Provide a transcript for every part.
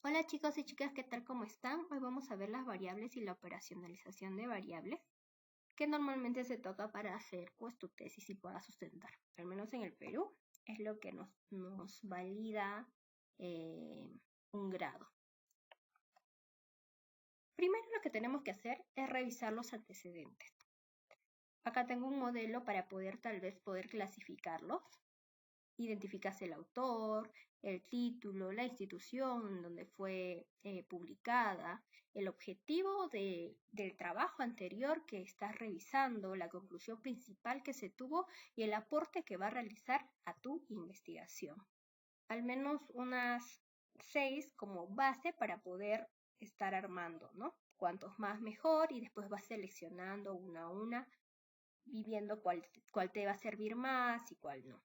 Hola chicos y chicas, ¿qué tal? ¿Cómo están? Hoy vamos a ver las variables y la operacionalización de variables que normalmente se toca para hacer pues tu tesis y puedas sustentar. Al menos en el Perú es lo que nos valida un grado. Primero lo que tenemos que hacer es revisar los antecedentes. Acá tengo un modelo para tal vez poder clasificarlos. Identificas el autor, el título, la institución en donde fue publicada, el objetivo del trabajo anterior que estás revisando, la conclusión principal que se tuvo y el aporte que va a realizar a tu investigación. Al menos unas 6 como base para poder estar armando, ¿no? Cuantos más mejor, y después vas seleccionando una a una y viendo cuál te va a servir más y cuál no.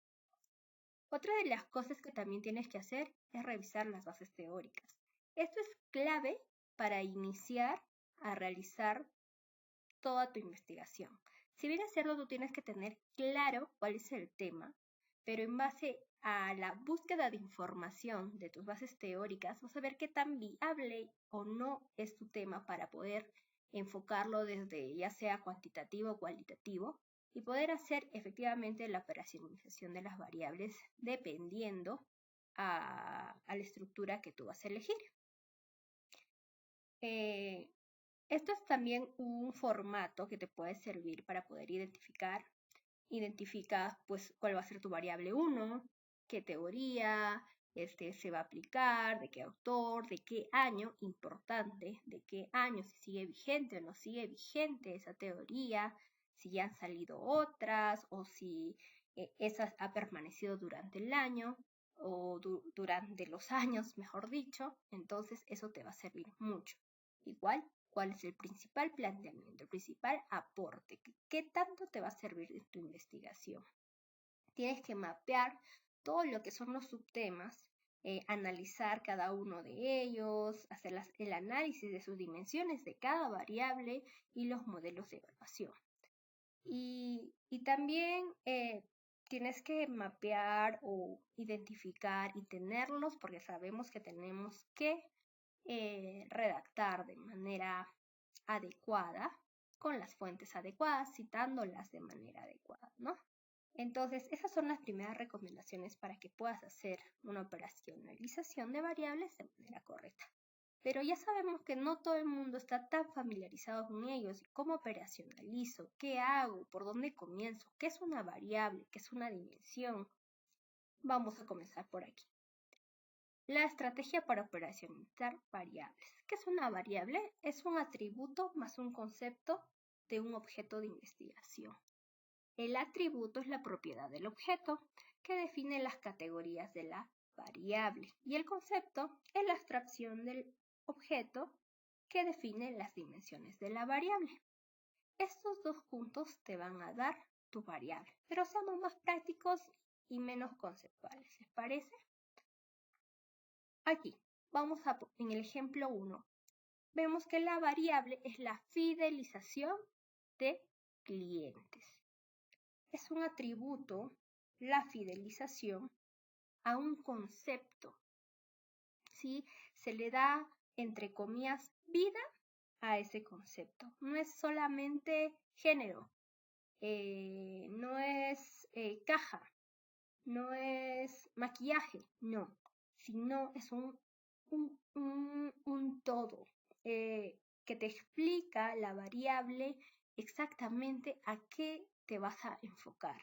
Otra de las cosas que también tienes que hacer es revisar las bases teóricas. Esto es clave para iniciar a realizar toda tu investigación. Si bien es cierto, tú tienes que tener claro cuál es el tema, pero en base a la búsqueda de información de tus bases teóricas, vas a ver qué tan viable o no es tu tema para poder enfocarlo desde ya sea cuantitativo o cualitativo y poder hacer efectivamente la operacionalización de las variables dependiendo a la estructura que tú vas a elegir. Esto es también un formato que te puede servir para poder identificar. Identificas pues cuál va a ser tu variable 1, qué teoría se va a aplicar, de qué autor, de qué año, importante, de qué año, si sigue vigente o no sigue vigente esa teoría, si ya han salido otras o si esa ha permanecido durante el año o durante los años, mejor dicho. Entonces eso te va a servir mucho. Igual, ¿cuál es el principal planteamiento, el principal aporte? ¿Qué tanto te va a servir en tu investigación? Tienes que mapear todo lo que son los subtemas, analizar cada uno de ellos, hacer el análisis de sus dimensiones de cada variable y los modelos de evaluación. Y también tienes que mapear o identificar y tenerlos porque sabemos que tenemos que redactar de manera adecuada, con las fuentes adecuadas, citándolas de manera adecuada, ¿no? Entonces, esas son las primeras recomendaciones para que puedas hacer una operacionalización de variables de manera correcta. Pero ya sabemos que no todo el mundo está tan familiarizado con ellos. ¿Cómo operacionalizo? ¿Qué hago? ¿Por dónde comienzo? ¿Qué es una variable? ¿Qué es una dimensión? Vamos a comenzar por aquí. La estrategia para operacionalizar variables. ¿Qué es una variable? Es un atributo más un concepto de un objeto de investigación. El atributo es la propiedad del objeto que define las categorías de la variable y el concepto es la abstracción del objeto que define las dimensiones de la variable. Estos dos juntos te van a dar tu variable, pero seamos más prácticos y menos conceptuales, ¿les parece? Aquí, en el ejemplo 1, vemos que la variable es la fidelización de clientes. Es un atributo, la fidelización, a un concepto, ¿sí? Se le da, entre comillas, vida a ese concepto. No es solamente género, no es caja, no es maquillaje, no, sino es un todo que te explica la variable exactamente a qué te vas a enfocar.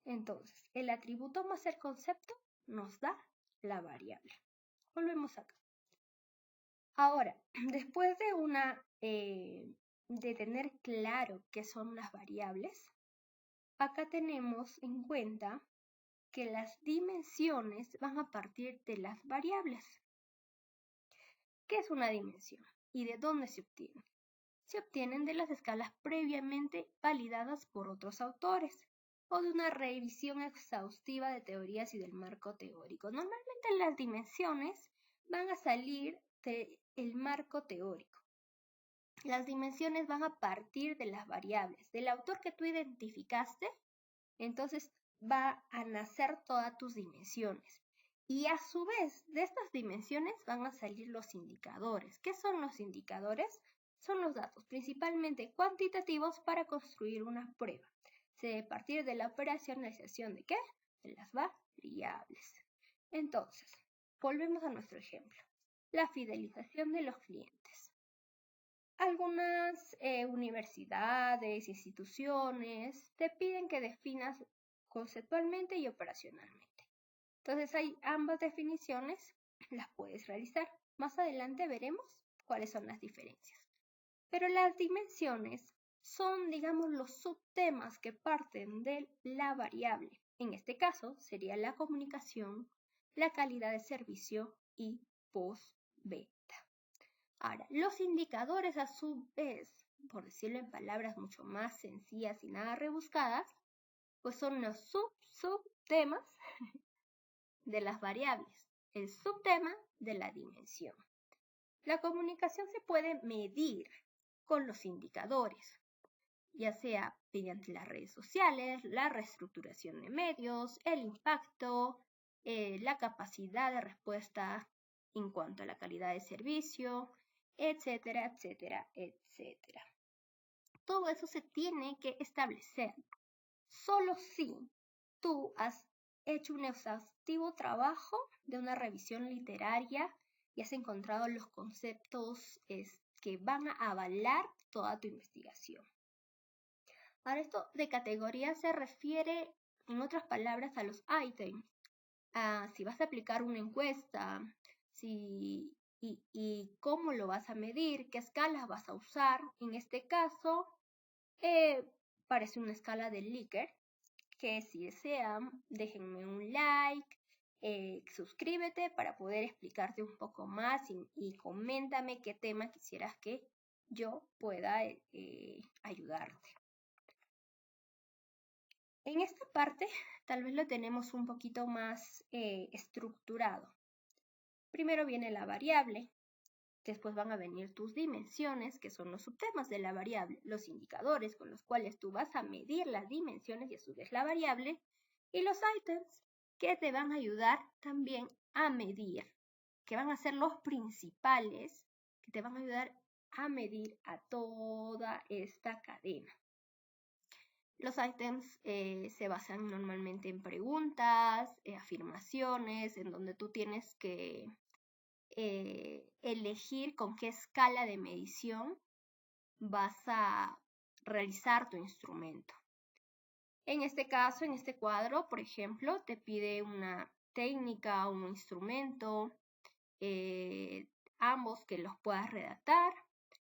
Entonces, el atributo más el concepto nos da la variable. Volvemos acá. Ahora, después de tener claro qué son las variables, acá tenemos en cuenta que las dimensiones van a partir de las variables. ¿Qué es una dimensión? ¿Y de dónde se obtiene? Se obtienen de las escalas previamente validadas por otros autores o de una revisión exhaustiva de teorías y del marco teórico. Normalmente las dimensiones van a salir del marco teórico. Las dimensiones van a partir de las variables, del autor que tú identificaste, entonces va a nacer todas tus dimensiones. Y a su vez, de estas dimensiones van a salir los indicadores. ¿Qué son los indicadores? Son los datos principalmente cuantitativos para construir una prueba. Se debe partir de la operacionalización ¿de qué? De las variables. Entonces, volvemos a nuestro ejemplo. La fidelización de los clientes. Algunas universidades, instituciones, te piden que definas conceptualmente y operacionalmente. Entonces hay ambas definiciones, las puedes realizar. Más adelante veremos cuáles son las diferencias. Pero las dimensiones son, digamos, los subtemas que parten de la variable. En este caso sería la comunicación, la calidad de servicio y postventa. Ahora, los indicadores a su vez, por decirlo en palabras mucho más sencillas y nada rebuscadas, pues son los subtemas de las variables, el subtema de la dimensión. La comunicación se puede medir con los indicadores, ya sea mediante las redes sociales, la reestructuración de medios, el impacto, la capacidad de respuesta en cuanto a la calidad de servicio, etcétera, etcétera, etcétera. Todo eso se tiene que establecer. Solo si tú has hecho un exhaustivo trabajo de una revisión literaria y has encontrado los conceptos que van a avalar toda tu investigación. Ahora, esto de categoría se refiere, en otras palabras, a los ítems. Si vas a aplicar una encuesta, y cómo lo vas a medir, qué escalas vas a usar. En este caso, parece una escala de Likert, que si desean, déjenme un like, suscríbete para poder explicarte un poco más y coméntame qué tema quisieras que yo pueda ayudarte. En esta parte tal vez lo tenemos un poquito más estructurado. Primero viene la variable, después van a venir tus dimensiones, que son los subtemas de la variable, los indicadores con los cuales tú vas a medir las dimensiones y a su vez la variable, y los ítems que te van a ayudar también a medir, que van a ser los principales, que te van a ayudar a medir a toda esta cadena. Los ítems se basan normalmente en preguntas, afirmaciones, en donde tú tienes que elegir con qué escala de medición vas a realizar tu instrumento. En este caso, en este cuadro, por ejemplo, te pide una técnica, un instrumento, ambos que los puedas redactar,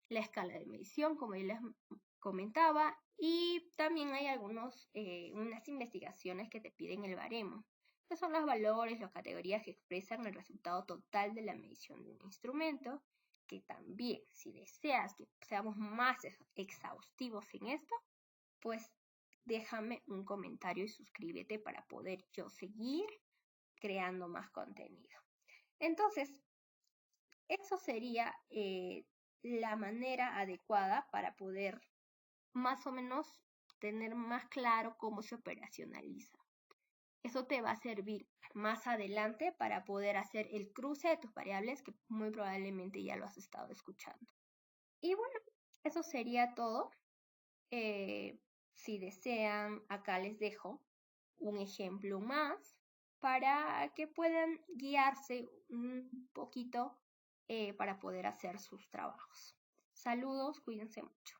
la escala de medición, como ya les comentaba, y también hay unas investigaciones que te piden el baremo, que son los valores, las categorías que expresan el resultado total de la medición de un instrumento, que también, si deseas que seamos más exhaustivos en esto, pues déjame un comentario y suscríbete para poder yo seguir creando más contenido. Entonces, eso sería la manera adecuada para poder más o menos tener más claro cómo se operacionaliza. Eso te va a servir más adelante para poder hacer el cruce de tus variables, que muy probablemente ya lo has estado escuchando. Y bueno, eso sería todo. Si desean, acá les dejo un ejemplo más para que puedan guiarse un poquito para poder hacer sus trabajos. Saludos, cuídense mucho.